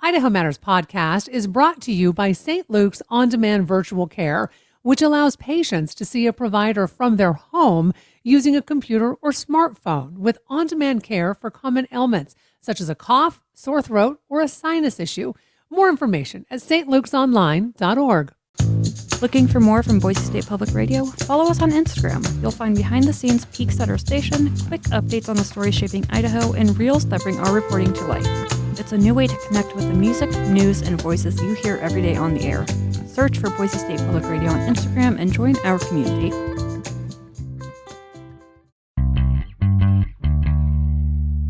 Idaho Matters podcast is brought to you by St. Luke's On Demand Virtual Care, which allows patients to see a provider from their home using a computer or smartphone with on demand care for common ailments such as a cough, sore throat, or a sinus issue. More information at stlukesonline.org. Looking for more from Boise State Public Radio? Follow us on Instagram. You'll find behind-the-scenes peeks at our station, quick updates on the stories shaping Idaho, and reels that bring our reporting to life. It's a new way to connect with the music, news, and voices you hear every day on the air. Search for Boise State Public Radio on Instagram and join our community.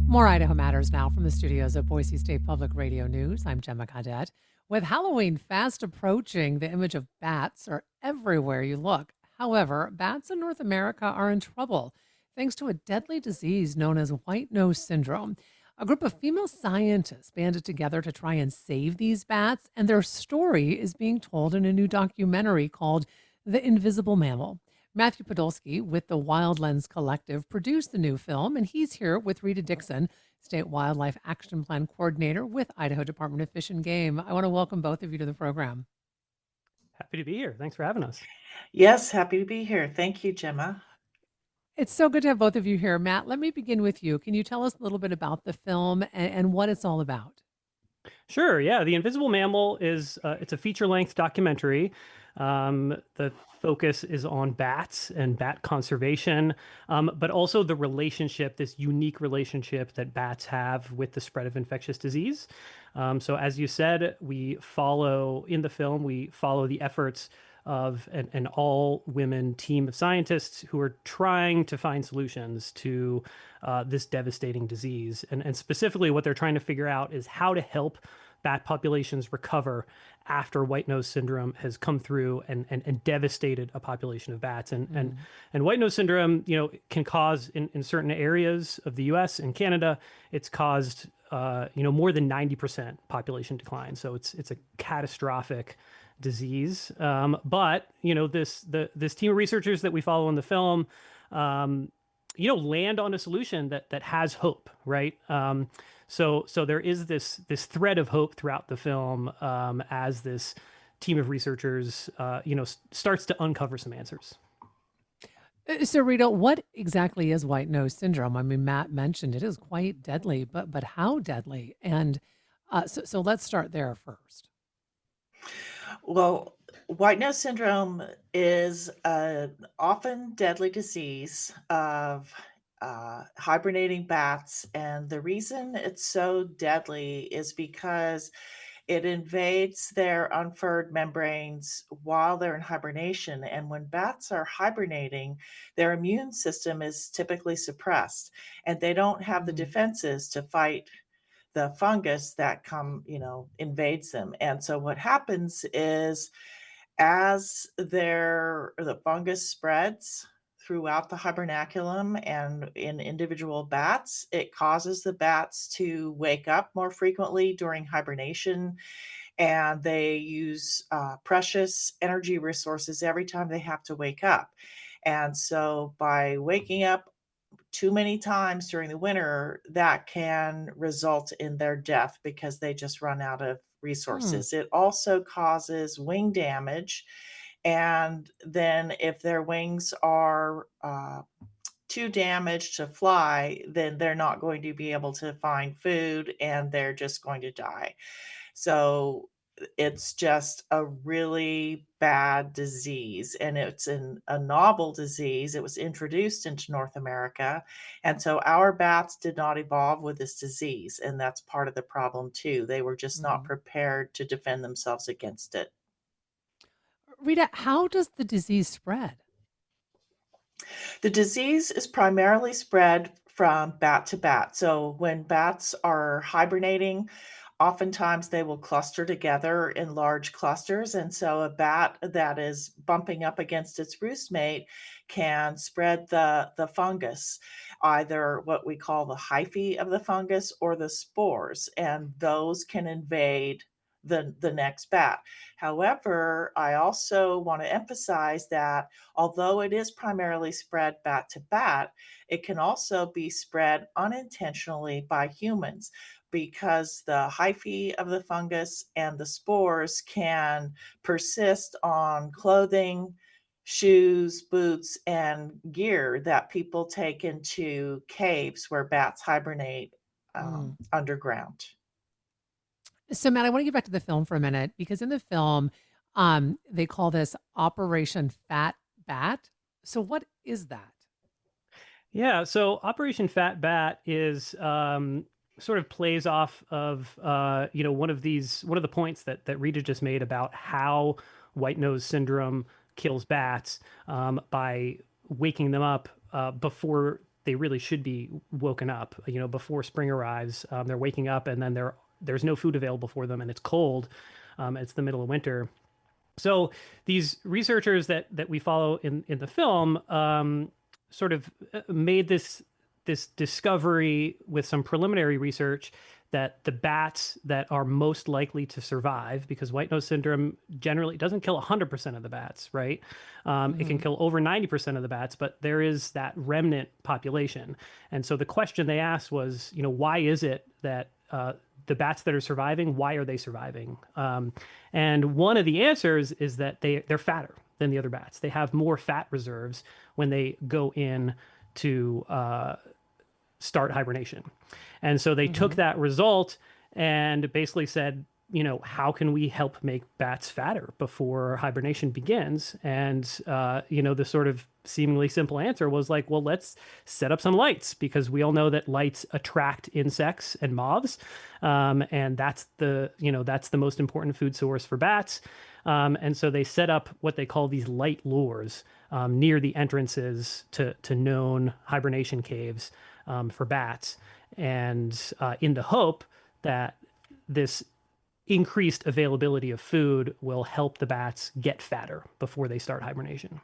More Idaho Matters now from the studios of Boise State Public Radio News. I'm Gemma Cadet. With Halloween fast approaching, the image of bats are everywhere you look. However, bats in North America are in trouble thanks to a deadly disease known as white nose syndrome. A group of female scientists banded together to try and save these bats, and their story is being told in a new documentary called The Invisible Mammal. Matthew Podolsky with the Wildlands Collective produced the new film, and he's here with Rita Dixon, State Wildlife Action Plan Coordinator with Idaho Department of Fish and Game. I want to welcome both of you to the program. Happy to be here. Thanks for having us. Yes, happy to be here. Thank you, Gemma. It's so good to have both of you here. Matt, let me begin with you. Can you tell us a little bit about the film and what it's all about? Sure. Yeah. The Invisible Mammal is it's a feature-length documentary. The focus is on bats and bat conservation, but also the relationship, this unique relationship that bats have with the spread of infectious disease. So as you said, we follow the efforts of an all-women team of scientists who are trying to find solutions to this devastating disease. And specifically what they're trying to figure out is how to help bat populations recover after white nose syndrome has come through and devastated a population of bats. And white nose syndrome, can cause in certain areas of the US and Canada, it's caused more than 90% population decline. So it's a catastrophic disease. But this team of researchers that we follow in the film, land on a solution that has hope, right? So there is this thread of hope throughout the film as this team of researchers, starts to uncover some answers. So Rita, what exactly is white nose syndrome? I mean, Matt mentioned it is quite deadly, but how deadly? And so let's start there first. Well, white nose syndrome is an often deadly disease of hibernating bats. And the reason it's so deadly is because it invades their unfurled membranes while they're in hibernation. And when bats are hibernating, their immune system is typically suppressed, and they don't have the defenses to fight the fungus that invades them. And so what happens is as the fungus spreads throughout the hibernaculum and in individual bats, it causes the bats to wake up more frequently during hibernation, and they use precious energy resources every time they have to wake up. And so by waking up too many times during the winter, that can result in their death because they just run out of resources. It also causes wing damage. And then if their wings are too damaged to fly, then they're not going to be able to find food and they're just going to die. So it's just a really bad disease, and it's a novel disease. It was introduced into North America, and so our bats did not evolve with this disease, and that's part of the problem too. They were just not prepared to defend themselves against it. Rita, how does the disease spread? The disease is primarily spread from bat to bat. So when bats are hibernating, oftentimes they will cluster together in large clusters. And so a bat that is bumping up against its roost mate can spread the fungus, either what we call the hyphae of the fungus or the spores, and those can invade the next bat. However, I also want to emphasize that although it is primarily spread bat to bat, it can also be spread unintentionally by humans. because the hyphae of the fungus and the spores can persist on clothing, shoes, boots, and gear that people take into caves where bats hibernate Mm. underground. So, Matt, I want to get back to the film for a minute because in the film, they call this Operation Fat Bat. So, what is that? Yeah, so Operation Fat Bat is sort of plays off of one of the points that Rita just made about how white nose syndrome kills bats by waking them up before they really should be woken up. Before spring arrives, they're waking up and then there's no food available for them and it's cold. It's the middle of winter. So these researchers that we follow in the film sort of made this discovery with some preliminary research that the bats that are most likely to survive, because white nose syndrome generally doesn't kill 100% of the bats, right? It can Hmm. kill over 90% of the bats, but there is that remnant population. And so the question they asked was, why is it that the bats that are surviving, why are they surviving? And one of the answers is that they're fatter than the other bats. They have more fat reserves when they go in to start hibernation. And so they took Hmm. that result and basically said, how can we help make bats fatter before hibernation begins? And, the sort of seemingly simple answer was like, well, let's set up some lights because we all know that lights attract insects and moths. And that's the most important food source for bats. And so they set up what they call these light lures near the entrances to known hibernation caves for bats, and in the hope that this increased availability of food will help the bats get fatter before they start hibernation.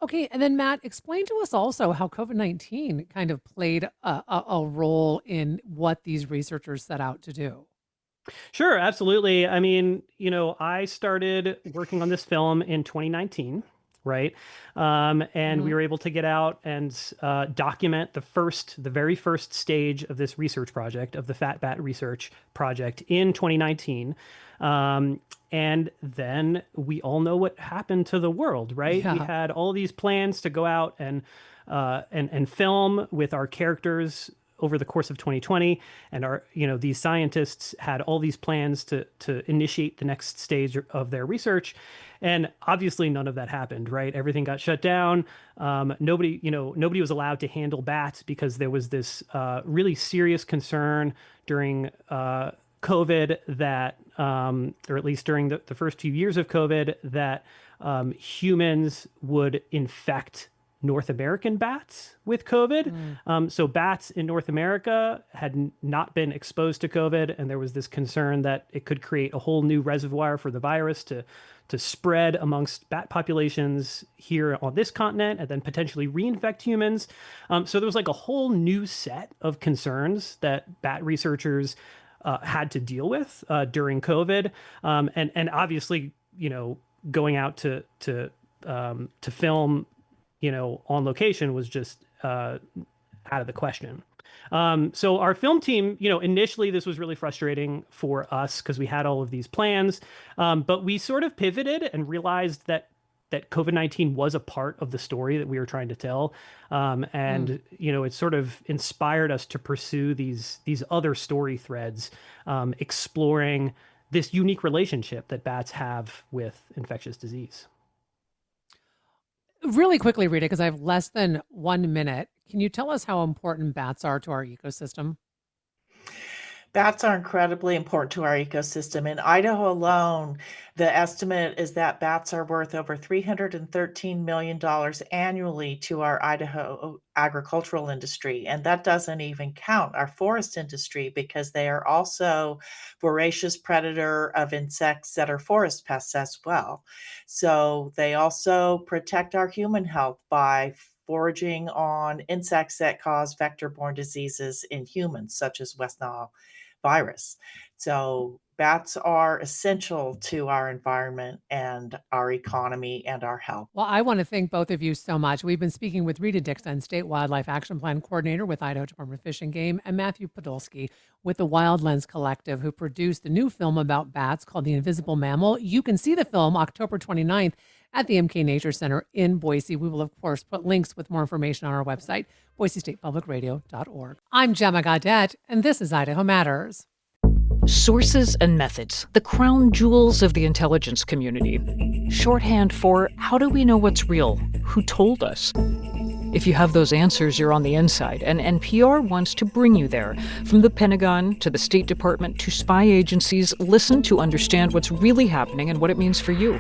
Okay, and then Matt, explain to us also how COVID-19 kind of played a role in what these researchers set out to do. Sure, absolutely. I mean, I started working on this film in 2019, right? And we Hmm. were able to get out and document the very first stage of this research project, of the Fat Bat research project in 2019. Um, and then we all know what happened to the world, right? We Yeah. had all these plans to go out and film with our characters over the course of 2020, and these scientists had all these plans to initiate the next stage of their research, and obviously none of that happened, right? Everything got shut down. Nobody was allowed to handle bats because there was this really serious concern during COVID that, or at least during the first few years of COVID, that humans would infect North American bats with COVID. Mm. So bats in North America had not been exposed to COVID, and there was this concern that it could create a whole new reservoir for the virus to spread amongst bat populations here on this continent and then potentially reinfect humans. So there was like a whole new set of concerns that bat researchers had to deal with during COVID, and obviously, going out to film, on location was just out of the question. So our film team, initially this was really frustrating for us because we had all of these plans, but we sort of pivoted and realized that COVID-19 was a part of the story that we were trying to tell, Mm. and it sort of inspired us to pursue these other story threads, exploring this unique relationship that bats have with infectious disease. Really quickly, Rita, because I have less than 1 minute. Can you tell us how important bats are to our ecosystem? Bats are incredibly important to our ecosystem. In Idaho alone, the estimate is that bats are worth over $313 million annually to our Idaho agricultural industry. And that doesn't even count our forest industry because they are also voracious predator of insects that are forest pests as well. So they also protect our human health by foraging on insects that cause vector-borne diseases in humans, such as West Nile virus. So Bats are essential to our environment and our economy and our health. Well, I want to thank both of you so much. We've been speaking with Rita Dixon, State Wildlife Action Plan Coordinator with Idaho Department of Fish and Game, and Matthew Podolsky with the Wildlands Collective, who produced a new film about bats called The Invisible Mammal. You can see the film October 29th at the MK Nature Center in Boise. We will, of course, put links with more information on our website, boisestatepublicradio.org. I'm Gemma Gaudette, and this is Idaho Matters. Sources and methods, the crown jewels of the intelligence community. Shorthand for how do we know what's real? Who told us? If you have those answers, you're on the inside, and NPR wants to bring you there. From the Pentagon to the State Department to spy agencies, listen to understand what's really happening and what it means for you.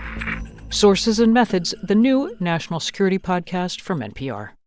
Sources and Methods, the new national security podcast from NPR.